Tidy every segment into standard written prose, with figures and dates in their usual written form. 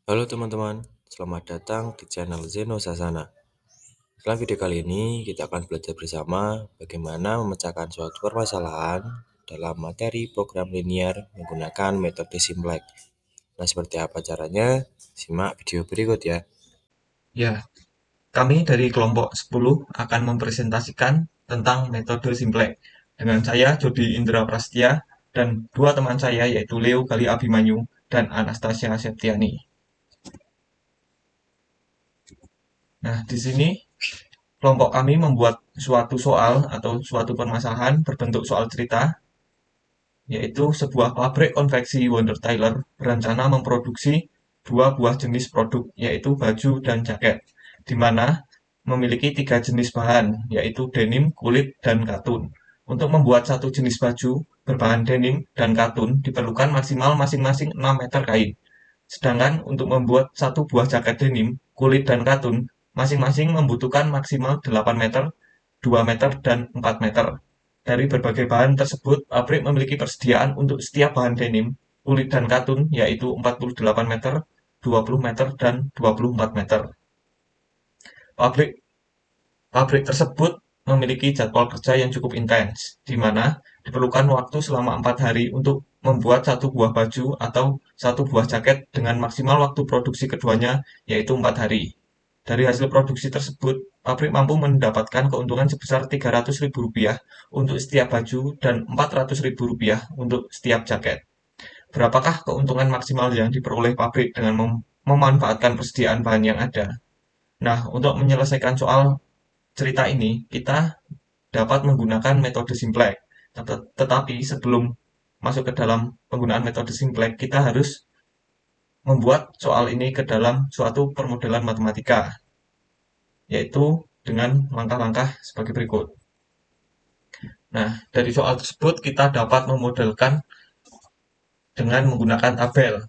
Halo teman-teman, selamat datang di channel Zeno Sasana. Dalam video kali ini, kita akan belajar bersama bagaimana memecahkan suatu permasalahan dalam materi program linear menggunakan metode Simplex. Nah, seperti apa caranya? Simak video berikut ya. Ya, kami dari kelompok 10 akan mempresentasikan tentang metode Simplex. Dengan saya, Jody Indra Prastia, dan dua teman saya yaitu Leo Gali Abimanyu dan Anastasia Septiani. Nah, di sini kelompok kami membuat suatu soal atau suatu permasalahan berbentuk soal cerita, yaitu sebuah pabrik konveksi Wonder Tyler berencana memproduksi dua buah jenis produk, yaitu baju dan jaket, di mana memiliki tiga jenis bahan, yaitu denim, kulit, dan katun. Untuk membuat satu jenis baju berbahan denim dan katun diperlukan maksimal masing-masing 6 meter kain. Sedangkan untuk membuat satu buah jaket denim, kulit, dan katun masing-masing membutuhkan maksimal 8 meter, 2 meter, dan 4 meter. Dari berbagai bahan tersebut, pabrik memiliki persediaan untuk setiap bahan denim, kulit, dan katun, yaitu 48 meter, 20 meter, dan 24 meter. Pabrik Pabrik tersebut memiliki jadwal kerja yang cukup intens, di mana diperlukan waktu selama 4 hari untuk membuat satu buah baju atau satu buah jaket dengan maksimal waktu produksi keduanya, yaitu 4 hari. Dari hasil produksi tersebut, pabrik mampu mendapatkan keuntungan sebesar Rp300.000 untuk setiap baju dan Rp400.000 untuk setiap jaket. Berapakah keuntungan maksimal yang diperoleh pabrik dengan memanfaatkan persediaan bahan yang ada? Nah, untuk menyelesaikan soal cerita ini, kita dapat menggunakan metode Simplex. Tetapi sebelum masuk ke dalam penggunaan metode Simplex, kita harus membuat soal ini ke dalam suatu permodelan matematika, yaitu dengan langkah-langkah sebagai berikut. Nah, dari soal tersebut kita dapat memodelkan dengan menggunakan tabel.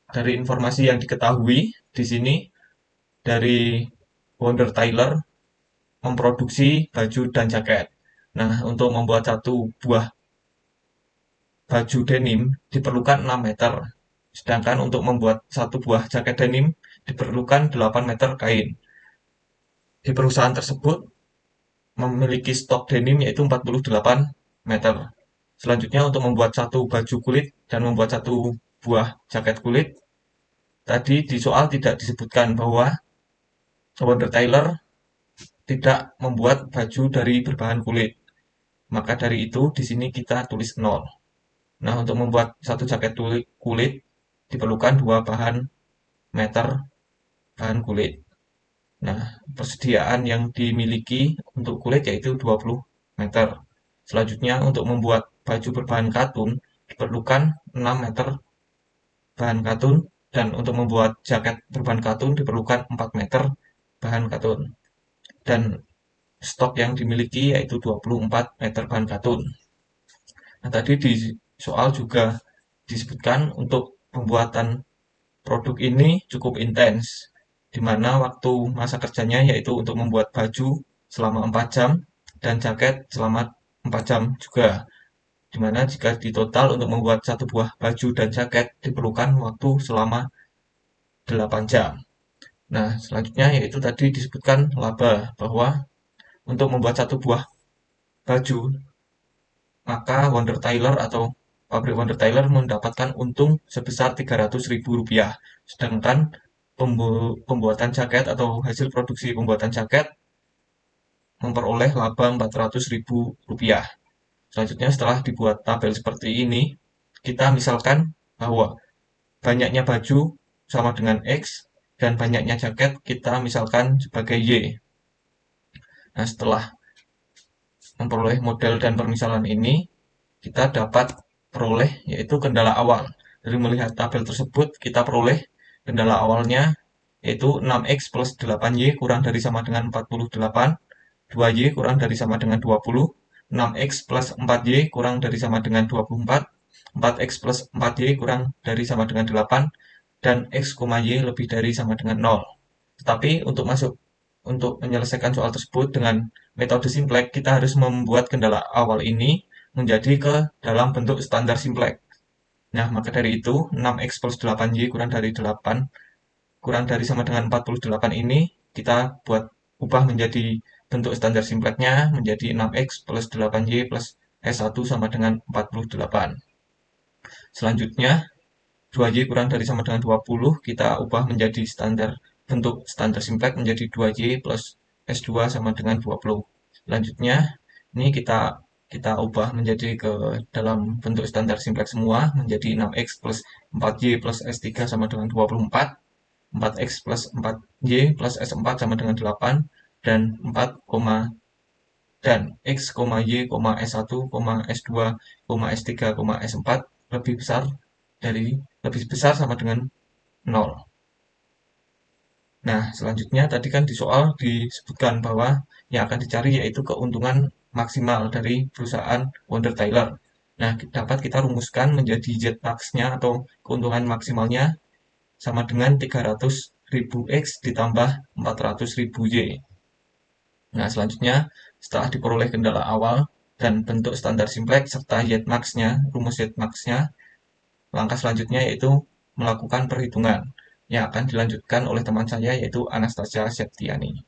Dari informasi yang diketahui di sini, dari Wonder Tyler memproduksi baju dan jaket. Nah, untuk membuat satu buah baju denim diperlukan 6 meter, sedangkan untuk membuat satu buah jaket denim diperlukan 8 meter kain. Di perusahaan tersebut memiliki stok denim yaitu 48 meter. Selanjutnya untuk membuat satu baju kulit dan membuat satu buah jaket kulit, tadi di soal tidak disebutkan bahwa Wonder Tailor tidak membuat baju dari berbahan kulit. Maka dari itu di sini kita tulis 0. Nah, untuk membuat satu jaket kulit diperlukan dua bahan meter bahan kulit. Nah, persediaan yang dimiliki untuk kulit yaitu 20 meter. Selanjutnya, untuk membuat baju berbahan katun diperlukan 6 meter bahan katun dan untuk membuat jaket berbahan katun diperlukan 4 meter bahan katun. Dan stok yang dimiliki yaitu 24 meter bahan katun. Nah, tadi di soal juga disebutkan untuk pembuatan produk ini cukup intens, di mana waktu masa kerjanya yaitu untuk membuat baju selama 4 jam dan jaket selama 4 jam juga. Di mana jika ditotal untuk membuat satu buah baju dan jaket diperlukan waktu selama 8 jam. Nah, selanjutnya yaitu tadi disebutkan laba, bahwa untuk membuat satu buah baju, maka Wonder Tyler atau pabrik Wonder Tyler mendapatkan untung sebesar Rp300.000. Sedangkan pembuatan jaket atau hasil produksi pembuatan jaket memperoleh laba Rp400.000. Selanjutnya setelah dibuat tabel seperti ini, kita misalkan bahwa banyaknya baju sama dengan X dan banyaknya jaket kita misalkan sebagai Y. Nah, setelah memperoleh model dan permisalan ini, kita dapat peroleh yaitu kendala awal. Dari melihat tabel tersebut, kita peroleh kendala awalnya yaitu 6x plus 8y kurang dari sama dengan 48, 2y kurang dari sama dengan 20, 6x plus 4y kurang dari sama dengan 24, 4x plus 4y kurang dari sama dengan 8, dan x, y lebih dari sama dengan 0. Tetapi untuk menyelesaikan soal tersebut dengan metode simplex, kita harus membuat kendala awal ini menjadi ke dalam bentuk standar simplex. Nah, maka dari itu 6x plus 8y kurang dari 8 kurang dari sama dengan 48 ini kita ubah menjadi bentuk standar simpleknya menjadi 6x plus 8y plus S1 sama dengan 48. Selanjutnya 2y kurang dari sama dengan 20 kita ubah menjadi bentuk standar simplek menjadi 2y plus S2 sama dengan 20. Selanjutnya ini kita ubah menjadi ke dalam bentuk standar simplek semua menjadi 6x plus 4y plus S3 sama dengan 24, 4x plus 4y plus S4 sama dengan 8, dan 4, dan x, y, S1, S2, S3, S4 lebih besar lebih besar sama dengan 0. Nah, selanjutnya tadi kan di soal disebutkan bahwa yang akan dicari yaitu keuntungan maksimal dari perusahaan Wonder Tyler. Nah, dapat kita rumuskan menjadi Z-max-nya atau keuntungan maksimalnya sama dengan 300.000 X ditambah 400.000 Y. Nah, selanjutnya setelah diperoleh kendala awal dan bentuk standar simplek serta Z-max-nya, rumus Z-max-nya, langkah selanjutnya yaitu melakukan perhitungan yang akan dilanjutkan oleh teman saya yaitu Anastasia Septiani.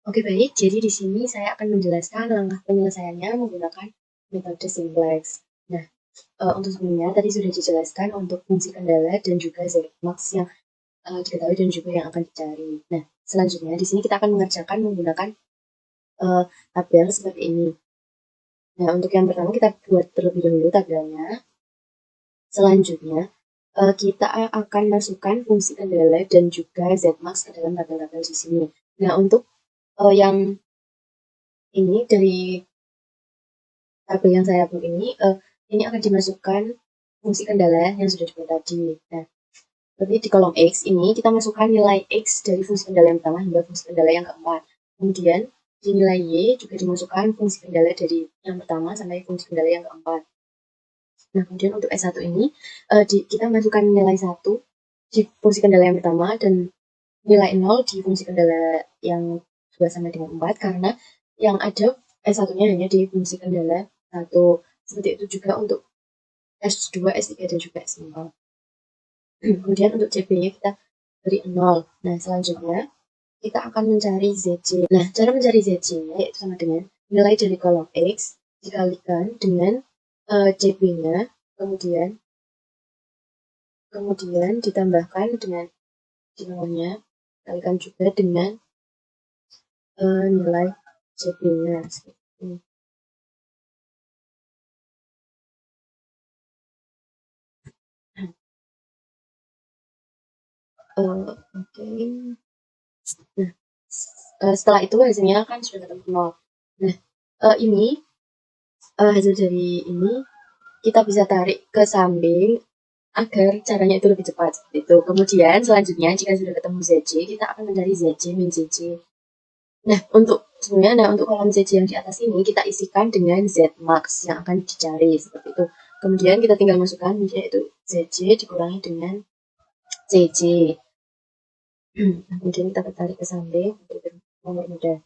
Oke, baik. Jadi di sini saya akan menjelaskan langkah penyelesaiannya menggunakan metode simplex. Nah, untuk sebelumnya tadi sudah dijelaskan untuk fungsi kendala dan juga Z-max yang diketahui dan juga yang akan dicari. Nah, selanjutnya di sini kita akan mengerjakan menggunakan tabel seperti ini. Nah, untuk yang pertama kita buat terlebih dahulu tabelnya. Selanjutnya kita akan masukkan fungsi kendala dan juga Z-max ke dalam tabel-tabel di sini. Nah, untuk yang ini dari tabel yang saya buat ini akan dimasukkan fungsi kendala yang sudah dibuat tadi. Nah, berarti di kolom X ini kita masukkan nilai X dari fungsi kendala yang pertama hingga fungsi kendala yang keempat. Kemudian di nilai Y juga dimasukkan fungsi kendala dari yang pertama sampai fungsi kendala yang keempat. Nah, kemudian untuk S1 ini kita masukkan nilai 1 di fungsi kendala yang pertama dan nilai 0 di fungsi kendala yang 2 sama dengan 4 karena yang ada S1-nya hanya di fungsi kendala 1. Seperti itu juga untuk S2, S3, dan juga S4. Kemudian untuk CB-nya kita beri 0. Nah, selanjutnya kita akan mencari ZC. Nah, cara mencari ZC-nya yaitu sama dengan nilai dari kolom X dikalikan dengan CB-nya, kemudian ditambahkan dengan di bawahnya, kalikan juga dengan nilai CB-nya. Oke. Nah, setelah itu hasilnya kan sudah ketemu 0. Nah, ini hasil dari ini kita bisa tarik ke samping agar caranya itu lebih cepat seperti itu. Kemudian selanjutnya jika sudah ketemu ZC, kita akan mencari ZC min ZC. Nah, untuk kolom ZC yang di atas ini kita isikan dengan Z-max yang akan dicari seperti itu. Kemudian kita tinggal masukkan yaitu ZC dikurangi dengan CC. Nah, kemudian kita tarik ke samping untuk nomor mudah.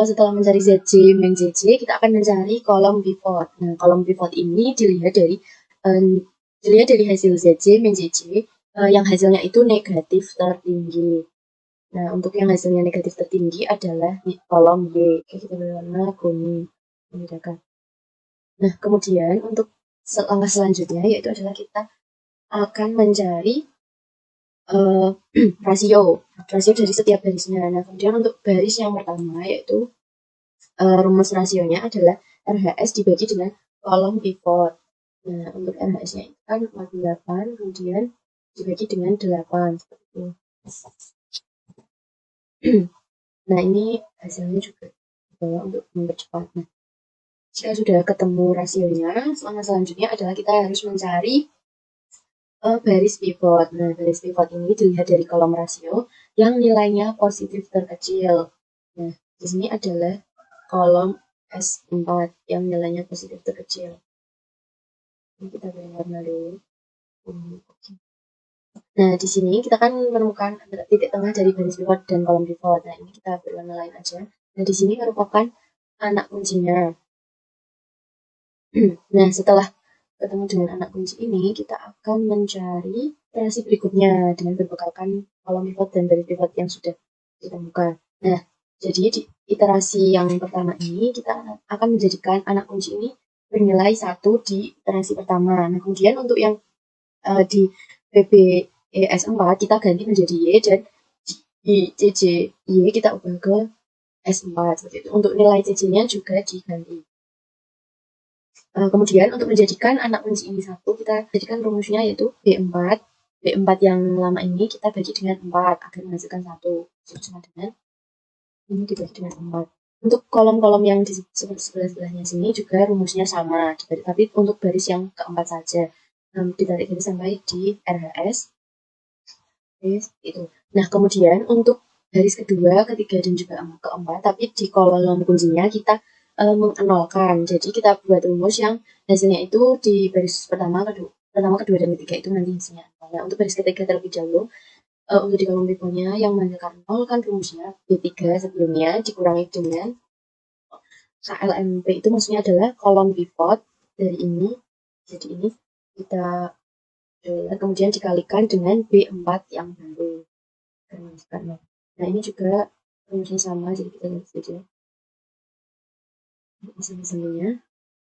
Setelah mencari ZC min ZC, kita akan mencari kolom pivot. Nah, kolom pivot ini dilihat dari hasil ZC min ZC yang hasilnya itu negatif tertinggi. Nah, untuk yang hasilnya negatif tertinggi adalah di kolom Y. Kita berwarna kuning membedakan. Nah, kemudian untuk langkah selanjutnya yaitu adalah kita akan mencari rasio dari setiap barisnya. Nah, kemudian untuk baris yang pertama yaitu rumus rasionya adalah RHS dibagi dengan kolom pivot. Nah, untuk RHS-nya itu kan 48, kemudian dibagi dengan 8 seperti itu. Nah, ini hasilnya juga dibawa untuk mempercepat. Nah, jika sudah ketemu rasionya, langkah selanjutnya adalah kita harus mencari baris pivot. Nah, baris pivot ini dilihat dari kolom rasio yang nilainya positif terkecil. Nah, di sini adalah kolom S4 yang nilainya positif terkecil. Ini kita beri warna dulu. Nah, di sini kita kan menemukan titik tengah dari baris pivot dan kolom pivot. Nah, ini kita beri warna lain aja. Nah, di sini merupakan anak kuncinya. Nah, setelah ketemu dengan anak kunci ini, kita akan mencari iterasi berikutnya dengan berbekalkan kolom pivot dan baris pivot yang sudah ditemukan. Nah, jadi di iterasi yang pertama ini kita akan menjadikan anak kunci ini bernilai 1 di iterasi pertama. Nah, kemudian untuk yang di PBES4 kita ganti menjadi Y dan di CCY kita ubah ke S4 seperti itu. Untuk nilai CC-nya juga diganti. Kemudian untuk menjadikan anak kunci ini 1, kita jadikan rumusnya yaitu B4. B4 yang lama ini kita bagi dengan 4 agar menghasilkan 1. Sama dengan ini dibagi dengan 4. Untuk kolom-kolom yang di sebelah-sebelahnya sini juga rumusnya sama, tapi untuk baris yang keempat saja. Ditarik garis sampai di RHS. Itu. Nah, kemudian untuk baris kedua, ketiga, dan juga keempat, tapi di kolom kuncinya kita mengenolkan. Jadi kita buat rumus yang hasilnya itu di baris pertama, kedua, dan ketiga itu nanti hasilnya. Nah, untuk baris ketiga terlebih dahulu, untuk di kolom pivotnya yang menghasilkan 0 kan rumusnya B3 sebelumnya dikurangi dengan KLMP itu maksudnya adalah kolom pivot dari ini. Jadi ini kita kemudian dikalikan dengan B4 yang baru. Nah, ini juga rumusnya sama, jadi kita lihat saja misalnya.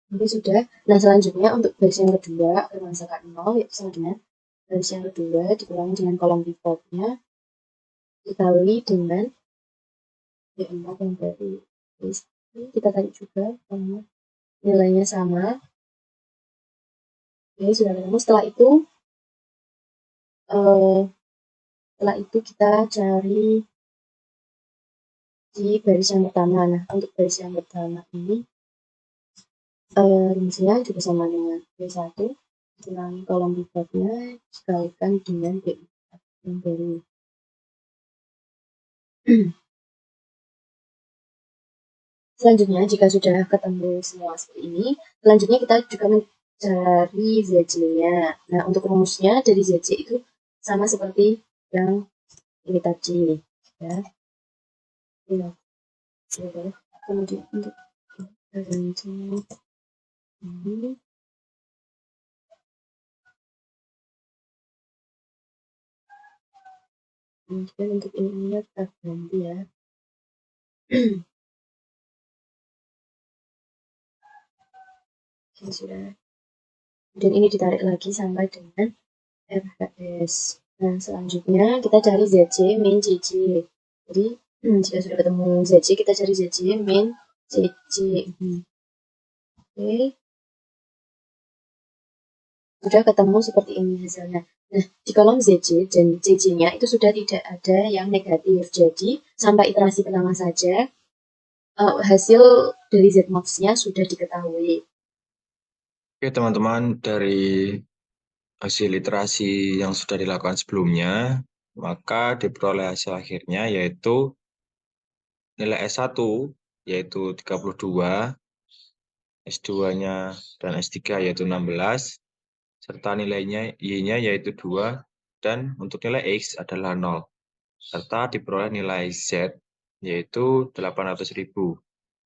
Ini sudah. Nah, selanjutnya untuk baris yang kedua akan menghasilkan 0 yaitu sama dengan baris yang kedua dikurangi dengan kolom pivotnya dikali dengan B4 yang baru. Kita tarik juga karena nilainya sama. Oke, sudah ketemu. Setelah itu kita cari di baris yang pertama. Nah, untuk baris yang pertama ini rumusnya juga sama dengan B1 dikurangi kolom pivotnya dikalikan dengan B4 yang baru. Selanjutnya, jika sudah ketemu semua seperti ini, selanjutnya kita juga mencari ZC-nya. Nah, untuk rumusnya dari ZC itu sama seperti yang ini tadi, ya. Kemudian untuk ZC ini kemudian untuk ini kita ganti ya. Sudah. Dan ini ditarik lagi sampai dengan RHS. Nah, selanjutnya kita cari ZC min CC. Jadi jika sudah ketemu ZC, kita cari ZC min CC. Oke. Sudah ketemu seperti ini hasilnya. Nah, di kolom ZC dan CC-nya itu sudah tidak ada yang negatif. Jadi, sampai iterasi pertama saja, hasil dari Z-max-nya sudah diketahui. Oke teman-teman, dari hasil iterasi yang sudah dilakukan sebelumnya, maka diperoleh hasil akhirnya yaitu nilai S1 yaitu 32, S2-nya dan S3 yaitu 16, serta nilainya Y-nya yaitu 2, dan untuk nilai X adalah 0, serta diperoleh nilai Z yaitu 800.000.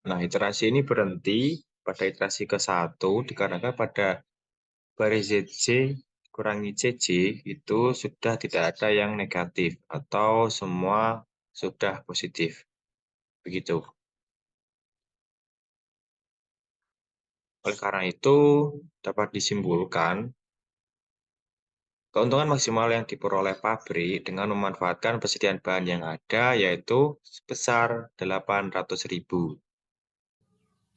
Nah, iterasi ini berhenti pada iterasi ke-1 dikarenakan pada baris ZC kurangi CC itu sudah tidak ada yang negatif atau semua sudah positif. Begitu. Oleh karena itu, dapat disimpulkan keuntungan maksimal yang diperoleh pabrik dengan memanfaatkan persediaan bahan yang ada yaitu sebesar 800.000.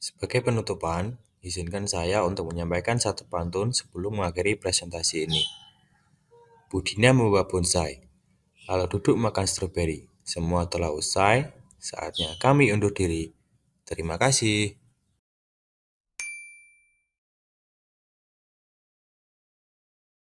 Sebagai penutupan, izinkan saya untuk menyampaikan satu pantun sebelum mengakhiri presentasi ini. Budina membawa bonsai, lalu duduk makan stroberi. Semua telah usai, saatnya kami undur diri. Terima kasih.